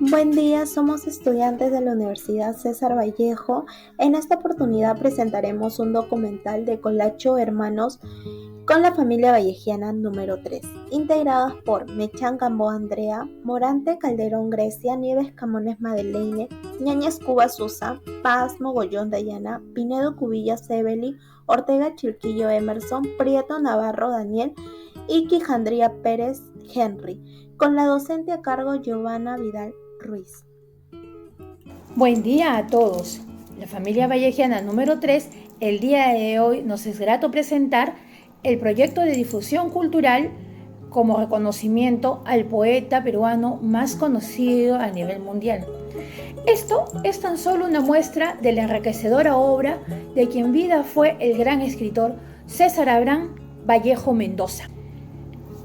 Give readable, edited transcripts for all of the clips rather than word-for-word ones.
Buen día, somos estudiantes de la Universidad César Vallejo. En esta oportunidad presentaremos un documental de Colacho Hermanos con la familia vallejiana número 3, integradas por Mechán Gamboa Andrea, Morante Calderón Grecia, Nieves Camones Madeleine, Ñañez Cuba Susa, Paz Mogollón Dayana, Pinedo Cubillas Ebeli, Ortega Chilquillo Emerson, Prieto Navarro Daniel y Quijandría Pérez Henry, con la docente a cargo Giovanna Vidal Ruiz. Buen día a todos. La familia vallejiana número 3, el día de hoy nos es grato presentar el proyecto de difusión cultural como reconocimiento al poeta peruano más conocido a nivel mundial. Esto es tan solo una muestra de la enriquecedora obra de quien vida fue el gran escritor César Abraham Vallejo Mendoza.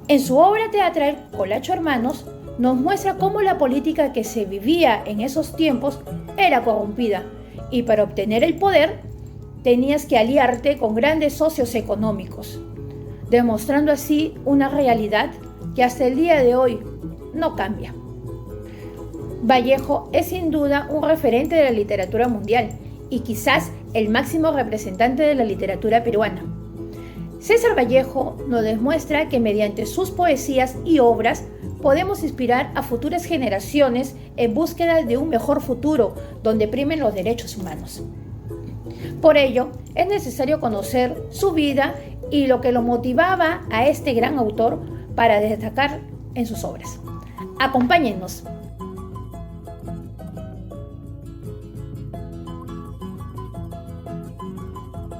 En su obra teatral Colacho Hermanos nos muestra cómo la política que se vivía en esos tiempos era corrompida y para obtener el poder tenías que aliarte con grandes socios económicos, demostrando así una realidad que hasta el día de hoy no cambia. Vallejo es sin duda un referente de la literatura mundial y quizás el máximo representante de la literatura peruana. César Vallejo nos demuestra que mediante sus poesías y obras podemos inspirar a futuras generaciones en búsqueda de un mejor futuro donde primen los derechos humanos. Por ello, es necesario conocer su vida y lo que lo motivaba a este gran autor para destacar en sus obras. Acompáñennos.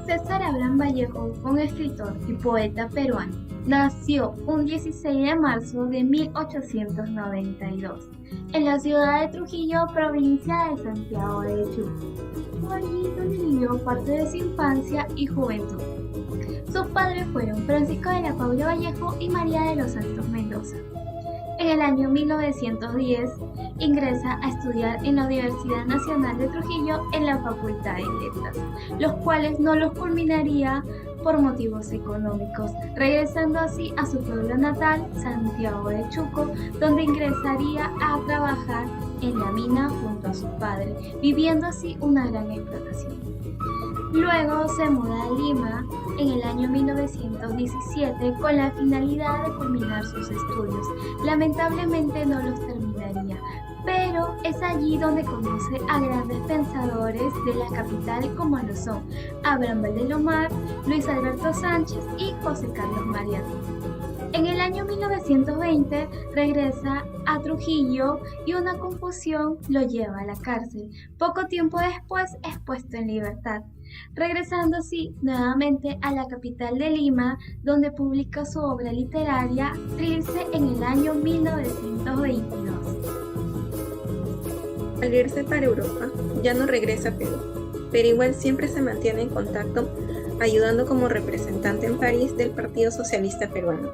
César Abraham Vallejo fue un escritor y poeta peruano. Nació un 16 de marzo de 1892 en la ciudad de Trujillo, provincia de Santiago de Chubut. Fue allí donde vivió parte de su infancia y juventud. Sus padres fueron Francisco de la Paula Vallejo y María de los Santos Mendoza. En el año 1910 ingresa a estudiar en la Universidad Nacional de Trujillo en la Facultad de Letras, los cuales no los culminaría por motivos económicos, regresando así a su pueblo natal, Santiago de Chuco, donde ingresaría a trabajar en la mina junto a su padre, viviendo así una gran explotación. Luego se muda a Lima en el año 1917 con la finalidad de culminar sus estudios. Lamentablemente no los terminaría, pero es allí donde conoce a grandes pensadores de la capital como lo son Abraham Valdelomar, Luis Alberto Sánchez y José Carlos Mariano. En el año 1920 regresa a Trujillo y una confusión lo lleva a la cárcel. Poco tiempo después es puesto en libertad, regresando así nuevamente a la capital de Lima, donde publica su obra literaria Trilce en el año 1922. Al irse para Europa, ya no regresa a Perú, pero igual siempre se mantiene en contacto, ayudando como representante en París del Partido Socialista Peruano.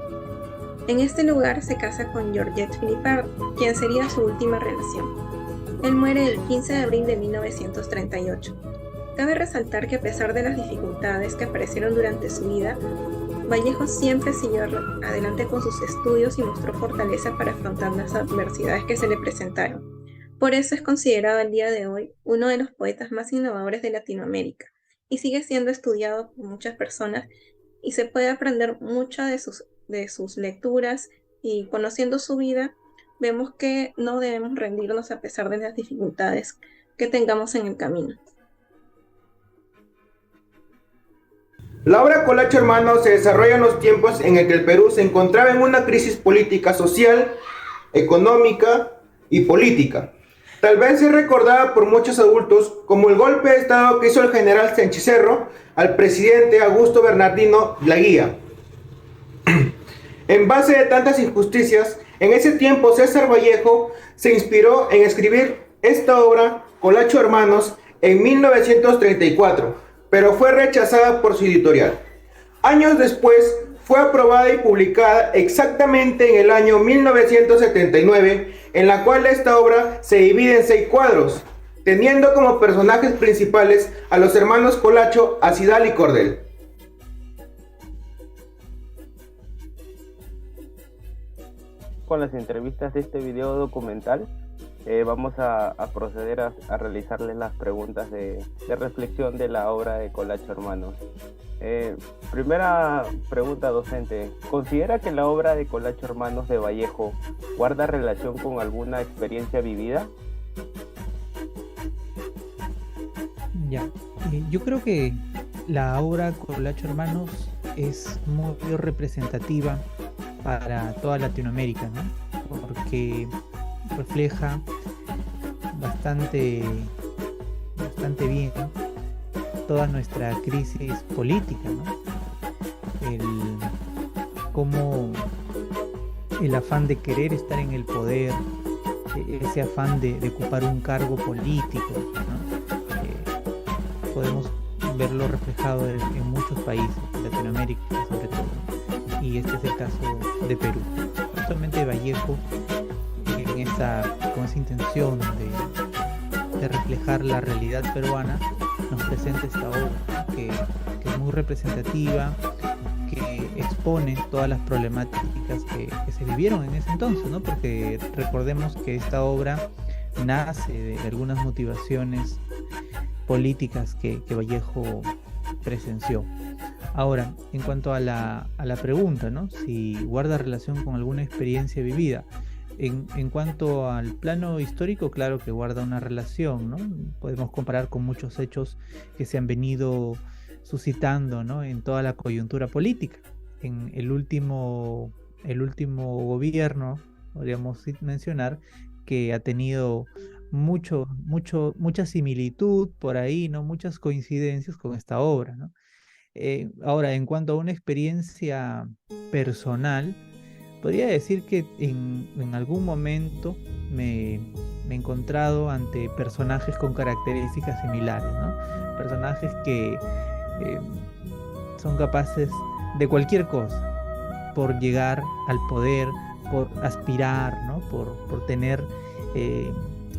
En este lugar se casa con Georgette Philippard, quien sería su última relación. Él muere el 15 de abril de 1938. Cabe resaltar que a pesar de las dificultades que aparecieron durante su vida, Vallejo siempre siguió adelante con sus estudios y mostró fortaleza para afrontar las adversidades que se le presentaron. Por eso es considerado al día de hoy uno de los poetas más innovadores de Latinoamérica y sigue siendo estudiado por muchas personas y se puede aprender mucho de sus lecturas, y conociendo su vida vemos que no debemos rendirnos a pesar de las dificultades que tengamos en el camino. La obra Colacho Hermanos se desarrolla en los tiempos en el que el Perú se encontraba en una crisis política, social, económica y política. Tal vez es recordada por muchos adultos como el golpe de estado que hizo el general Sánchez Cerro al presidente Augusto Bernardino Laguía. En base de tantas injusticias, en ese tiempo César Vallejo se inspiró en escribir esta obra, Colacho Hermanos, en 1934, pero fue rechazada por su editorial. Años después, fue aprobada y publicada exactamente en el año 1979, en la cual esta obra se divide en 6 cuadros, teniendo como personajes principales a los hermanos Colacho, Acidal y Cordel. Con las entrevistas de este video documental, vamos a proceder a realizarles las preguntas de reflexión de la obra de Colacho Hermanos. Primera pregunta, docente. ¿Considera que la obra de Colacho Hermanos de Vallejo guarda relación con alguna experiencia vivida? Ya, yo creo que la obra Colacho Hermanos es muy representativa para toda Latinoamérica, ¿no? Porque refleja bastante bien toda nuestra crisis política, ¿no? Cómo el afán de querer estar en el poder, ese afán de ocupar un cargo político, ¿no? Podemos verlo reflejado en muchos países, en Latinoamérica sobre todo, y este es el caso de Perú. Actualmente Vallejo, con esa intención de reflejar la realidad peruana, nos presenta esta obra que es muy representativa, que expone todas las problemáticas que se vivieron en ese entonces, ¿no? Porque recordemos que esta obra nace de algunas motivaciones políticas que Vallejo presenció. Ahora, en cuanto a la pregunta, ¿no? Si guarda relación con alguna experiencia vivida. En cuanto al plano histórico, claro que guarda una relación, ¿no? Podemos comparar con muchos hechos que se han venido suscitando, ¿no? En toda la coyuntura política. En el último gobierno, podríamos mencionar, que ha tenido mucha similitud por ahí, ¿no? Muchas coincidencias con esta obra, ¿no? Ahora, en cuanto a una experiencia personal, podría decir que en algún momento me he encontrado ante personajes con características similares, ¿no? Personajes que son capaces de cualquier cosa por llegar al poder, por aspirar, ¿no? Por tener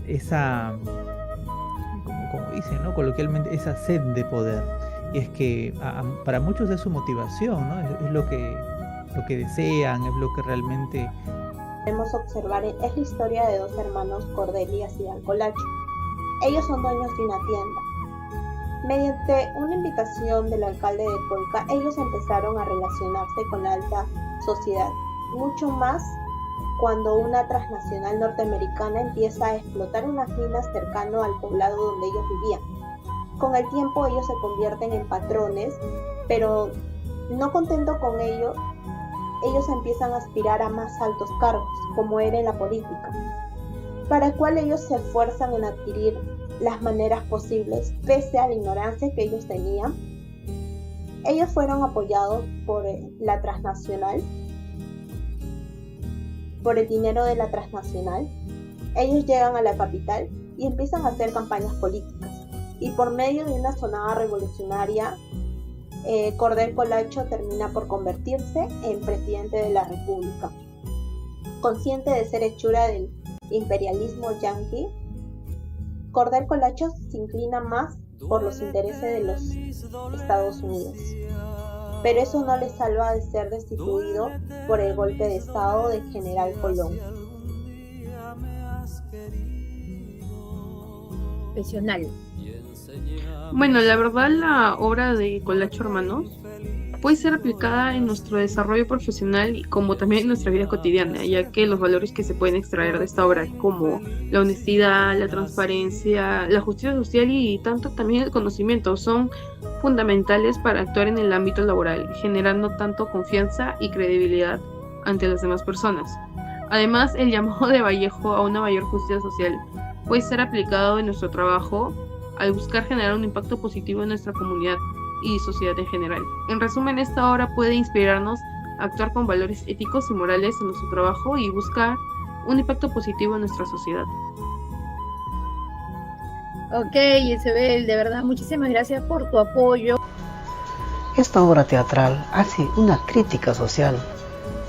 esa, como dicen, ¿no? Coloquialmente, esa sed de poder. Y es que para muchos es su motivación, ¿no? Es lo que desean, es lo que realmente podemos observar es la historia de dos hermanos, Cordelias y Colacho. Ellos son dueños de una tienda. Mediante una invitación del alcalde de Cuenca, ellos empezaron a relacionarse con la alta sociedad, mucho más cuando una transnacional norteamericana empieza a explotar unas minas cercano al poblado donde ellos vivían. Con el tiempo ellos se convierten en patrones, pero no contento con ello, ellos empiezan a aspirar a más altos cargos, como era en la política, para el cual ellos se esfuerzan en adquirir las maneras posibles, pese a la ignorancia que ellos tenían. Ellos fueron apoyados por la transnacional, por el dinero de la transnacional. Ellos llegan a la capital y empiezan a hacer campañas políticas, y por medio de una sonada revolucionaria, Cordel Colacho termina por convertirse en presidente de la República. Consciente de ser hechura del imperialismo yanqui, Cordel Colacho se inclina más por los intereses de los Estados Unidos, pero eso no le salva de ser destituido por el golpe de estado del general Colón. Profesional. Bueno, la verdad, la obra de Colacho Hermanos puede ser aplicada en nuestro desarrollo profesional y como también en nuestra vida cotidiana, ya que los valores que se pueden extraer de esta obra, como la honestidad, la transparencia, la justicia social y tanto también el conocimiento, son fundamentales para actuar en el ámbito laboral, generando tanto confianza y credibilidad ante las demás personas. Además, el llamado de Vallejo a una mayor justicia social puede ser aplicado en nuestro trabajo al buscar generar un impacto positivo en nuestra comunidad y sociedad en general. En resumen, esta obra puede inspirarnos a actuar con valores éticos y morales en nuestro trabajo y buscar un impacto positivo en nuestra sociedad. Ok, Isabel, de verdad, muchísimas gracias por tu apoyo. Esta obra teatral hace una crítica social,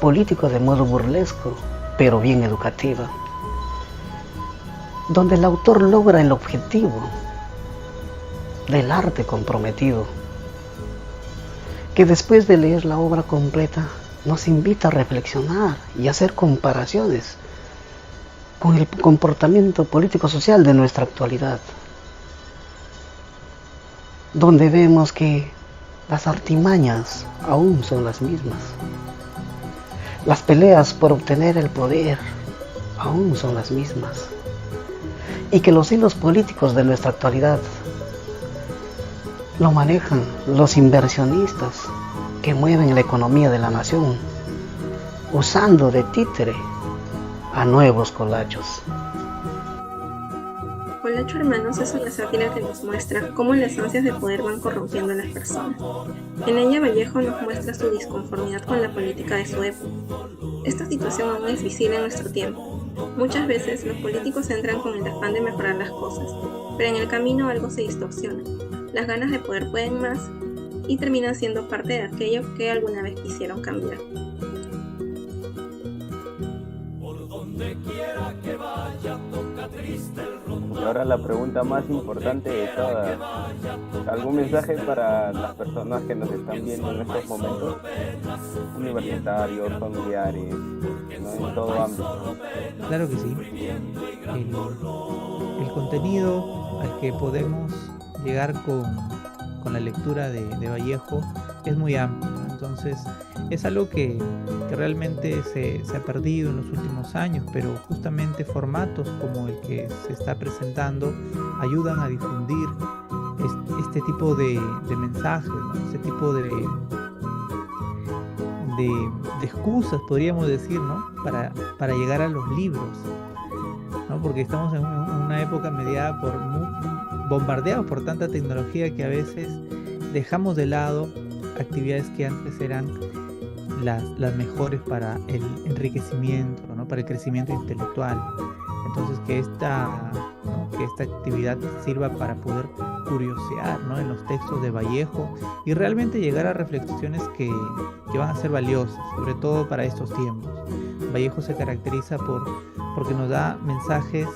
político de modo burlesco, pero bien educativa, donde el autor logra el objetivo del arte comprometido, que después de leer la obra completa nos invita a reflexionar y hacer comparaciones con el comportamiento político-social de nuestra actualidad, donde vemos que las artimañas aún son las mismas. Las peleas por obtener el poder aún son las mismas. Y que los hilos políticos de nuestra actualidad lo manejan los inversionistas que mueven la economía de la nación, usando de títere a nuevos colachos. Colacho Hermanos es una sátira que nos muestra cómo las ansias de poder van corrompiendo a las personas. En ella Vallejo nos muestra su disconformidad con la política de su época. Esta situación aún es visible en nuestro tiempo. Muchas veces los políticos entran con el afán de mejorar las cosas, pero en el camino algo se distorsiona. Las ganas de poder pueden más y terminan siendo parte de aquello que alguna vez quisieron cambiar. Y ahora la pregunta más importante de todas. ¿Algún mensaje para las personas que nos están viendo en estos momentos? Universitarios, familiares, ¿no? En todo ámbito. Claro que sí. El contenido al que podemos llegar con la lectura de Vallejo es muy amplio, ¿no? Entonces es algo que realmente se ha perdido en los últimos años, pero justamente formatos como el que se está presentando ayudan a difundir este tipo de mensajes, ¿no? Este tipo de excusas, podríamos decir, ¿no? Para llegar a los libros, ¿no? Porque estamos en una época mediada bombardeados por tanta tecnología que a veces dejamos de lado actividades que antes eran las mejores para el enriquecimiento, ¿no? Para el crecimiento intelectual. Entonces que esta actividad sirva para poder curiosear, ¿no? En los textos de Vallejo y realmente llegar a reflexiones que van a ser valiosas, sobre todo para estos tiempos. Vallejo se caracteriza porque nos da mensajes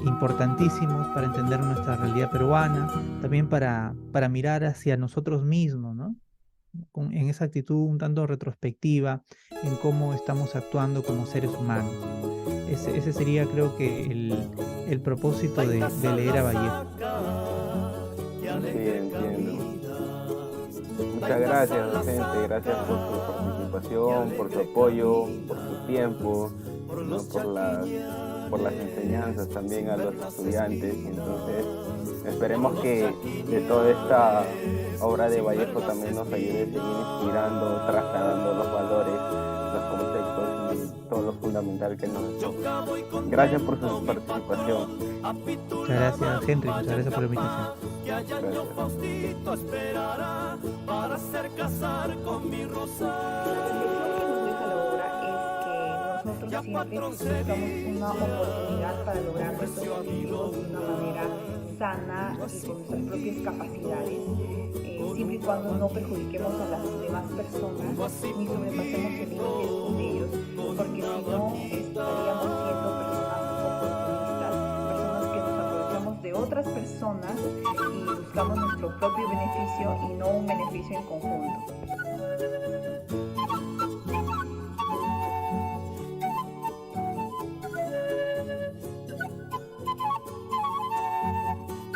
importantísimos para entender nuestra realidad peruana, también para mirar hacia nosotros mismos, ¿no? En esa actitud un tanto retrospectiva en cómo estamos actuando como seres humanos. Ese sería, creo que, el propósito de leer a Vallejo. Sí, entiendo. Muchas gracias, docente. Gracias por su participación, por su apoyo, por su tiempo, ¿no? por las enseñanzas también a los estudiantes. Entonces, esperemos que de toda esta obra de Vallejo también nos ayude a seguir inspirando, trasladando los valores, los conceptos y todo lo fundamental que nos toca. Gracias por su participación. Muchas gracias, Henry. Muchas gracias por la invitación. Nosotros siempre buscamos una oportunidad para lograr nuestros objetivos de una manera sana y con nuestras propias capacidades, siempre y cuando no perjudiquemos a las demás personas ni sobrepasemos el límite con ellos, porque si no estaríamos siendo personas oportunistas, personas que nos aprovechamos de otras personas y buscamos nuestro propio beneficio y no un beneficio en conjunto.